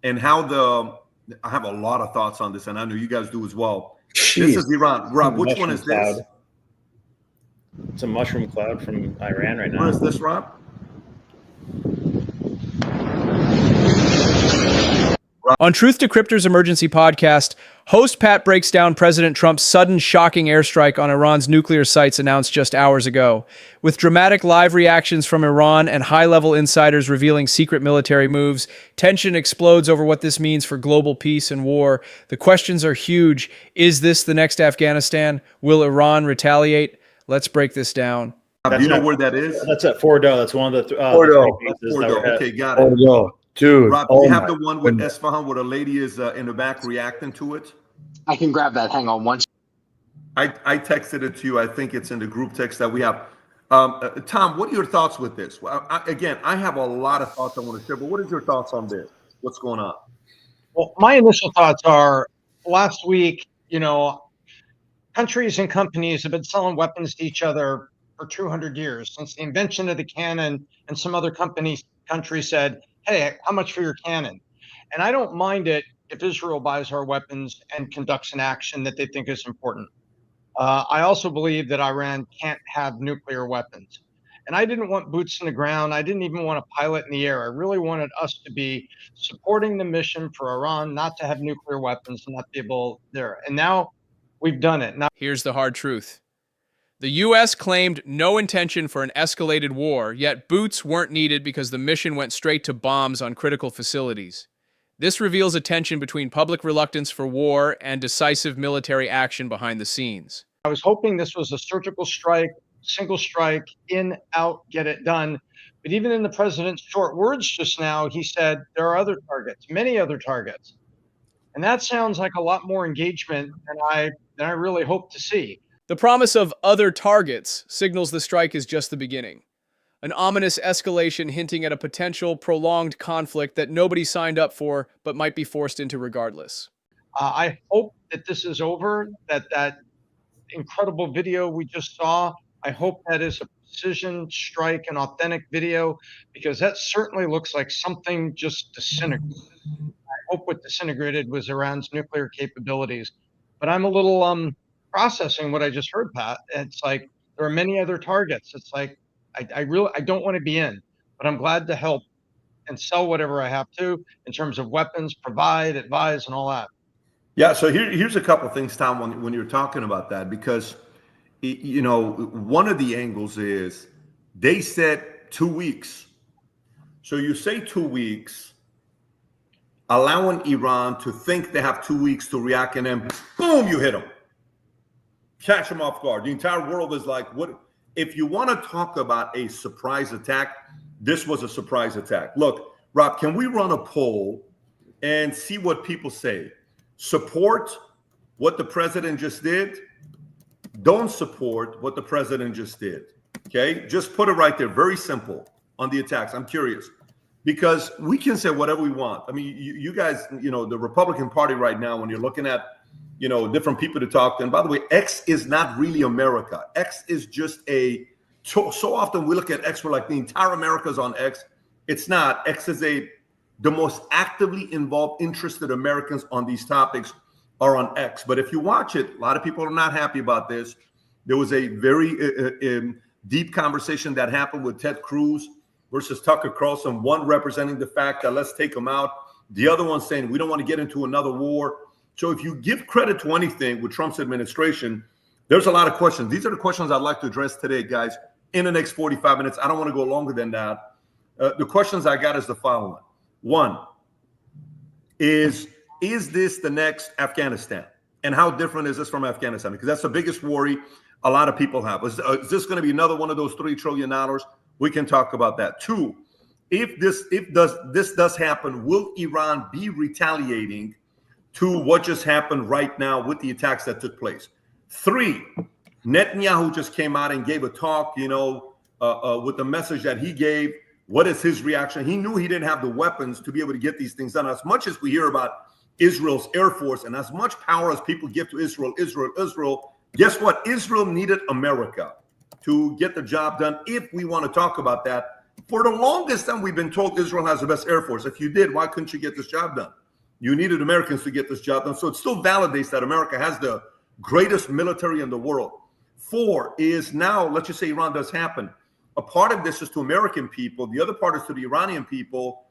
and how I have a lot of thoughts on this, and I know you guys do as well. Jeez. This is Iran. Rob, which one is cloud. this? It's a mushroom cloud from Iran right now. Where is this, Rob? On Truth Decryptor's emergency podcast, host Pat breaks down President Trump's sudden, shocking airstrike on Iran's nuclear sites announced just hours ago. With dramatic live reactions from Iran and high-level insiders revealing secret military moves, tension explodes over what this means for global peace and war. The questions are huge. Is this the next Afghanistan? Will Iran retaliate? Let's break this down. Do you know where that is? That's at Fordo. That's one of the Fordo. Fordo. Okay, got it. Fordo. Dude, Rob, do you have the one with Esfahan where the lady is in the back reacting to it? I can grab that. Hang on one. I texted it to you. I think it's in the group text that we have. Tom, what are your thoughts with this? Well, I have a lot of thoughts I want to share, but what is your thoughts on this? What's going on? Well, my initial thoughts are last week, countries and companies have been selling weapons to each other for 200 years since the invention of the cannon, and some other countries said, hey, how much for your cannon? And I don't mind it if Israel buys our weapons and conducts an action that they think is important. I also believe that Iran can't have nuclear weapons. And I didn't want boots in the ground. I didn't even want a pilot in the air. I really wanted us to be supporting the mission for Iran not to have nuclear weapons and not be able there. And now we've done it. Now, here's the hard truth. The U.S. claimed no intention for an escalated war, yet boots weren't needed because the mission went straight to bombs on critical facilities. This reveals a tension between public reluctance for war and decisive military action behind the scenes. I was hoping this was a surgical strike, single strike, in, out, get it done. But even in the president's short words just now, he said there are other targets, many other targets. And that sounds like a lot more engagement than I really hope to see. The promise of other targets signals the strike is just the beginning. An ominous escalation hinting at a potential prolonged conflict that nobody signed up for but might be forced into regardless. I hope that this is over, that incredible video we just saw, I hope that is a precision strike, an authentic video, because that certainly looks like something just disintegrated. I hope what disintegrated was Iran's nuclear capabilities. But I'm a little processing what I just heard, Pat. It's like there are many other targets. It's like I don't want to be in, but I'm glad to help and sell whatever I have to in terms of weapons, provide, advise, and all that. Yeah, so here's a couple of things, Tom, when you're talking about that, because one of the angles is they said 2 weeks. So you say 2 weeks, allowing Iran to think they have 2 weeks to react, and then boom, you hit them. Catch them off guard. The entire world is like, what? If you want to talk about a surprise attack, this was a surprise attack. Look, Rob, can we run a poll and see what people say? Support what the president just did. Don't support what the president just did. Okay, just put it right there. Very simple on the attacks. I'm curious because we can say whatever we want. I mean, you guys, the Republican Party right now, when you're looking at different people to talk to. And by the way, X is not really America. X is just so often we look at X, we're like the entire America's on X. It's not. X is the most actively involved, interested Americans on these topics are on X. But if you watch it, a lot of people are not happy about this. There was a very deep conversation that happened with Ted Cruz versus Tucker Carlson, one representing the fact that let's take them out. The other one saying we don't want to get into another war. So if you give credit to anything with Trump's administration, there's a lot of questions. These are the questions I'd like to address today, guys, in the next 45 minutes. I don't want to go longer than that. The questions I got is the following. One, is this the next Afghanistan? And how different is this from Afghanistan? Because that's the biggest worry a lot of people have. Is this going to be another one of those $3 trillion? We can talk about that. Two, if this does happen, will Iran be retaliating to what just happened right now with the attacks that took place? Three, Netanyahu just came out and gave a talk, with the message that he gave. What is his reaction? He knew he didn't have the weapons to be able to get these things done. As much as we hear about Israel's Air Force and as much power as people give to Israel, guess what? Israel needed America to get the job done. If we want to talk about that, For the longest time, we've been told Israel has the best Air Force. If you did, why couldn't you get this job done? You needed Americans to get this job done. So it still validates that America has the greatest military in the world. 4 is now, let's just say Iran does happen. A part of this is to American people. The other part is to the Iranian people.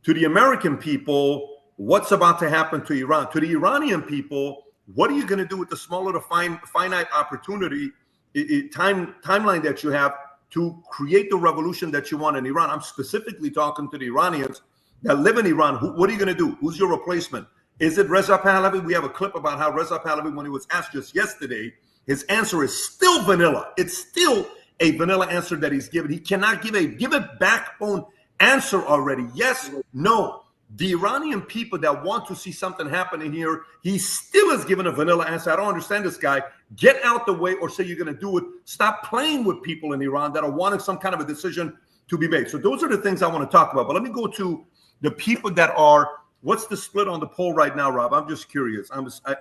To the American people, what's about to happen to Iran? To the Iranian people, what are you going to do with the small little finite opportunity timeline that you have to create the revolution that you want in Iran? I'm specifically talking to the Iranians that live in Iran. What are you going to do? Who's your replacement? Is it Reza Pahlavi? We have a clip about how Reza Pahlavi, when he was asked just yesterday, his answer is still vanilla. It's still a vanilla answer that he's given. He cannot give a backbone answer already. Yes, no. The Iranian people that want to see something happening here, he still is given a vanilla answer. I don't understand this guy. Get out the way or say you're going to do it. Stop playing with people in Iran that are wanting some kind of a decision to be made. So those are the things I want to talk about. But let me go to the people that are, what's the split on the poll right now, Rob? I'm just curious.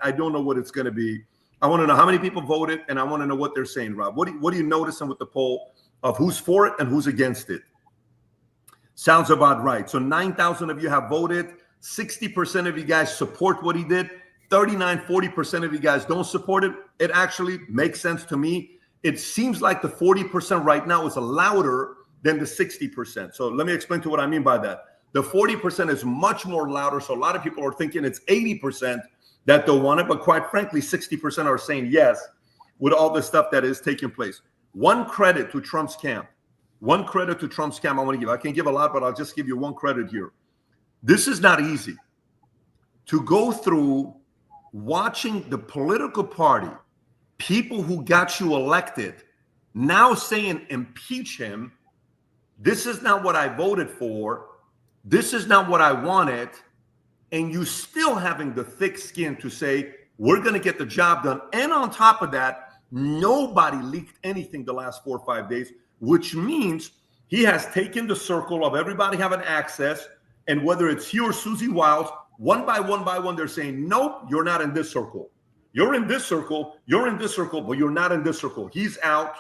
I don't know what it's going to be. I want to know how many people voted, and I want to know what they're saying, Rob. What are you noticing with the poll of who's for it and who's against it? Sounds about right. So 9,000 of you have voted. 60% of you guys support what he did. 40% of you guys don't support it. It actually makes sense to me. It seems like the 40% right now is louder than the 60%. So let me explain to what I mean by that. The 40% is much more louder. So a lot of people are thinking it's 80% that don't want it. But quite frankly, 60% are saying yes with all the stuff that is taking place. One credit to Trump's camp. One credit to Trump's camp I want to give. I can give a lot, but I'll just give you one credit here. This is not easy. To go through watching the political party, people who got you elected, now saying impeach him. This is not what I voted for. This is not what I wanted. And you still having the thick skin to say, we're going to get the job done. And on top of that, nobody leaked anything the last 4 or 5 days, which means he has taken the circle of everybody having access. And whether it's you or Susie Wiles, one by one, they're saying, nope, you're not in this circle. You're in this circle. You're in this circle, but you're not in this circle. He's out.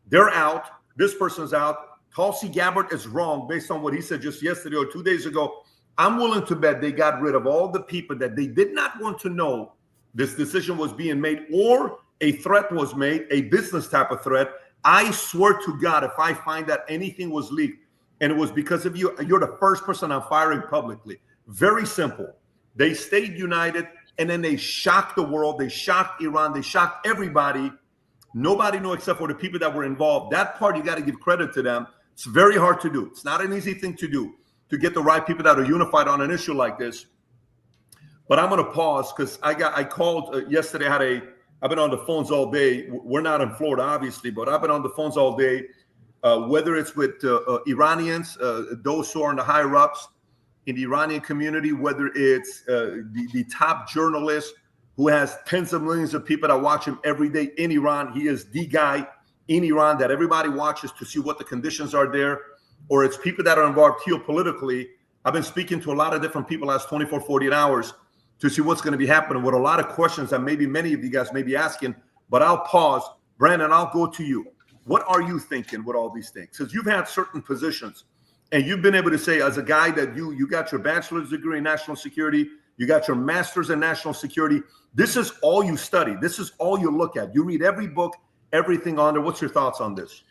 They're out. This person's out. Tulsi Gabbard is wrong based on what he said just yesterday or 2 days ago. I'm willing to bet they got rid of all the people that they did not want to know this decision was being made or a threat was made, a business type of threat. I swear to God, if I find that anything was leaked and it was because of you, you're the first person I'm firing publicly. Very simple. They stayed united and then they shocked the world. They shocked Iran. They shocked everybody. Nobody knew except for the people that were involved. That part, you got to give credit to them. It's very hard to do. It's not an easy thing to do, to get the right people that are unified on an issue like this. But I'm going to pause because I called yesterday. I've been on the phones all day. We're not in Florida, obviously, but I've been on the phones all day, whether it's with Iranians, those who are in the higher ups in the Iranian community, whether it's the top journalist who has tens of millions of people that watch him every day in Iran. He is the guy in Iran that everybody watches to see what the conditions are there, or it's people that are involved geopolitically. I've been speaking to a lot of different people last 24, 48 hours to see what's going to be happening with a lot of questions that maybe many of you guys may be asking, but I'll pause. Brandon, I'll go to you. What are you thinking with all these things? Because you've had certain positions and you've been able to say, as a guy that you got your bachelor's degree in national security, you got your master's in national security. This is all you study. This is all you look at. You read every book, everything on there. What's your thoughts on this?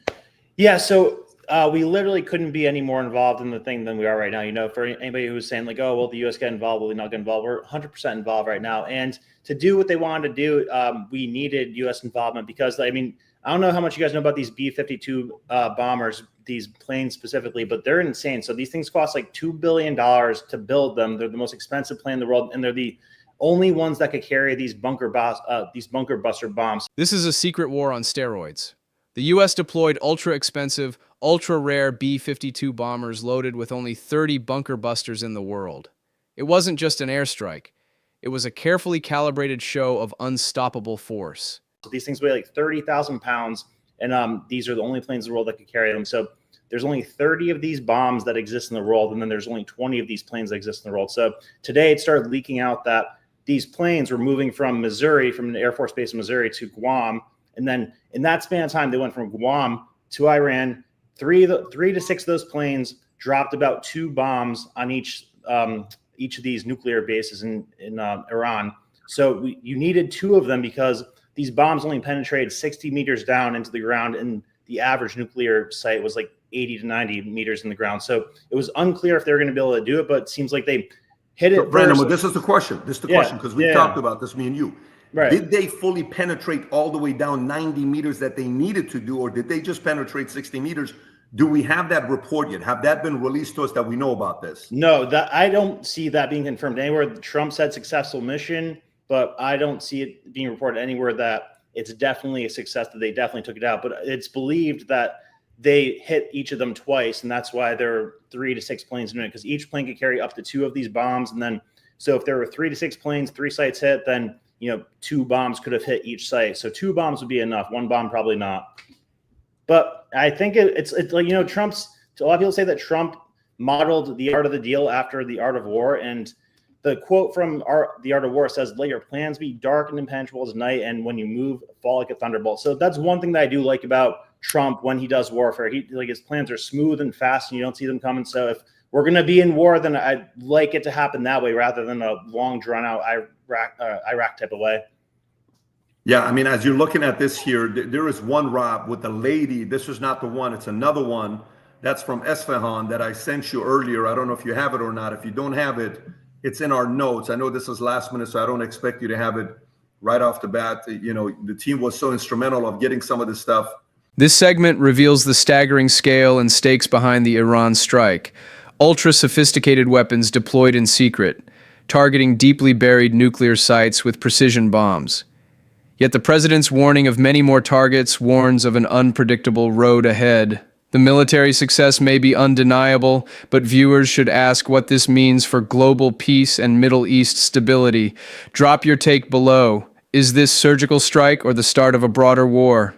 Yeah, so we literally couldn't be any more involved in the thing than we are right now. You know, for anybody who's saying like, oh, well, the U.S. get involved, will we not get involved? We're 100% involved right now. And to do what they wanted to do, we needed U.S. involvement because, I mean, I don't know how much you guys know about these B-52 bombers, these planes specifically, but they're insane. So these things cost like $2 billion to build them. They're the most expensive plane in the world, and they're the only ones that could carry these bunker buster bombs. This is a secret war on steroids. The U.S. deployed ultra-expensive, ultra-rare B-52 bombers loaded with only 30 bunker busters in the world. It wasn't just an airstrike. It was a carefully calibrated show of unstoppable force. So these things weigh like 30,000 pounds, and these are the only planes in the world that could carry them. So there's only 30 of these bombs that exist in the world, and then there's only 20 of these planes that exist in the world. So today it started leaking out that these planes were moving from Missouri, from an Air Force base in Missouri, to Guam. And then in that span of time, they went from Guam to Iran three to six of those planes dropped about 2 bombs on each of these nuclear bases in Iran. So you needed 2 of them because these bombs only penetrated 60 meters down into the ground, and the average nuclear site was like 80 to 90 meters in the ground. So it was unclear if they were going to be able to do it, but it seems like they hit it. Brandon, first. but this is the question. This is the question, because we talked about this, me and you. Right. Did they fully penetrate all the way down 90 meters that they needed to do, or did they just penetrate 60 meters? Do we have that report yet? Have that been released to us that we know about this? No, that I don't see that being confirmed anywhere. Trump said successful mission, but I don't see it being reported anywhere that it's definitely a success, that they definitely took it out. But it's believed that they hit each of them twice, and that's why there are 3 to 6 planes in it, because each plane could carry up to 2 of these bombs. And then, so if there were 3 to 6 planes, 3 sites hit, then 2 bombs could have hit each site. So 2 bombs would be enough. 1 bomb probably not. But I think it's like, Trump's. A lot of people say that Trump modeled the art of the deal after the art of war, and the quote from the art of war says, "Let your plans be dark and impenetrable as night, and when you move, fall like a thunderbolt." So that's one thing that I do like about Trump when he does warfare. His plans are smooth and fast, and you don't see them coming. So if we're going to be in war, then I'd like it to happen that way rather than a long, drawn-out Iraq type of way. Yeah, I mean, as you're looking at this here, there is one, Rob, with the lady. This is not the one. It's another one that's from Esfahan that I sent you earlier. I don't know if you have it or not. If you don't have it, it's in our notes. I know this is last minute, so I don't expect you to have it right off the bat. The team was so instrumental of getting some of this stuff. This segment reveals the staggering scale and stakes behind the Iran strike. Ultra-sophisticated weapons deployed in secret, targeting deeply buried nuclear sites with precision bombs. Yet the president's warning of many more targets warns of an unpredictable road ahead. The military success may be undeniable, but viewers should ask what this means for global peace and Middle East stability. Drop your take below. Is this surgical strike or the start of a broader war?